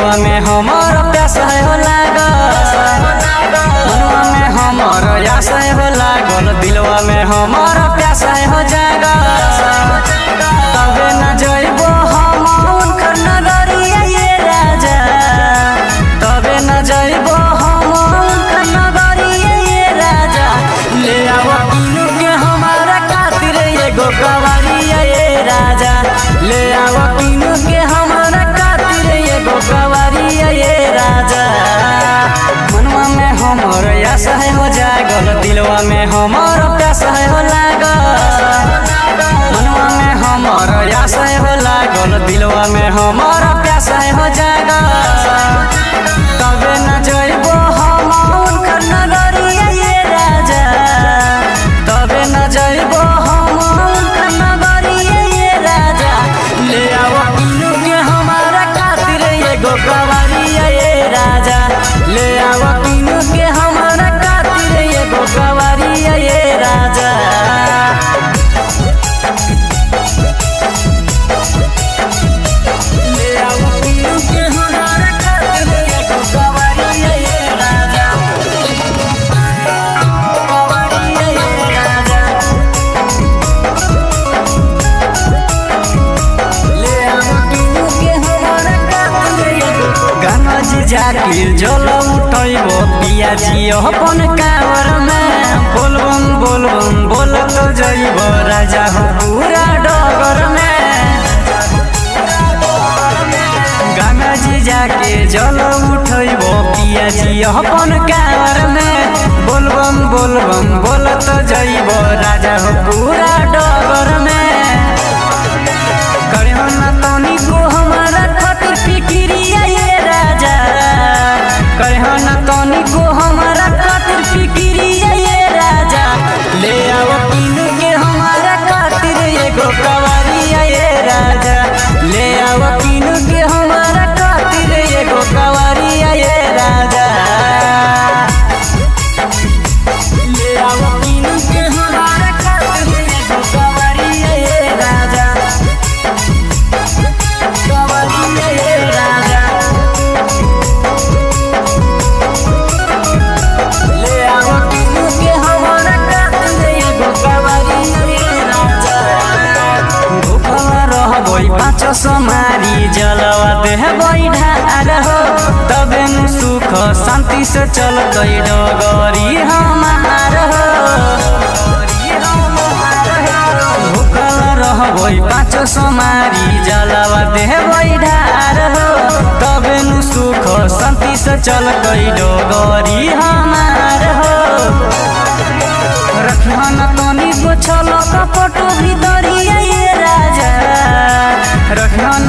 दिलवा में हमर प्यास है हो लागल, मनवा में हमर आस है हो लागल, दिलवा में हमर प्यास है हो जागल। तबे न जइबो हम उनकर नगरिया ये राजा, तबे न जइबो हम उनकर नगरिया ये राजा। ले आओ किनु के हमारा खातिर एगो कवरिया ये राजा, ले आओ किनु के हमारा खातिर एगो कवरिया ये राजा। मनवा में हमर आस है हो जागल, दिलवा में हमर प्यास है हो लागल, मनवा में हमर आस है हो लागल, दिलवा में हमर प्यास है हो जागल। तबे न जइबो हम उनकर नगरिया ये राजा, तबे न जइबो हम उनकर नगरिया ये राजा। ले आओ किनु के हमारा खातिर एगो कवरिया ये राजा, ले आओ किनु के हमारा खातिर एगो कवरिया ये राजा। ले आओ किनु के हमारा खातिर एगो कवरिया ये राजा, कवरिया ये राजा। ले आओ किनु के हमारा खातिर एगो गाना जी जाके जल उठैबो पिया जी अपन कावर में, बोलबम बोलबम बोलत जइबो राजा हो पूरा डगर में। गाना जी जाके जल उठैबो पिया जी अपन कावर में, बोलबम बोलबम बोलत जइबो राजा हो पूरा डगर में। करियो ना तनी को हमारा खातिर फिक्रिया ये राजा, करियो ना तनी को हमारा खातिर फिक्रिया ये राजा। ले आओ किनु के हमारा खातिर एगो कवरिया ये राजा, ले आओ किनु के हमारा खातिर एगो कवरिया ये राजा। ले आओ किनु के हमारा खातिर एगो कवरिया ये राजा, कवरिया ये राजा। ले आओ किनु के हमारा खातिर एगो कवरिया ये राजा। भूखल रहबै पाँच समारी जलवा देहबै ढार हो, तबे नु सुख शांति से चलतै डगरी हमार हो। भूखल रहबै पाँच समारी जलवा देहबै ढार हो, तबे नु सुख शांति से चलतै डगरी हमार हो। रखिहन तनी गो छल कपट भितरिया ये राजा, रखिहन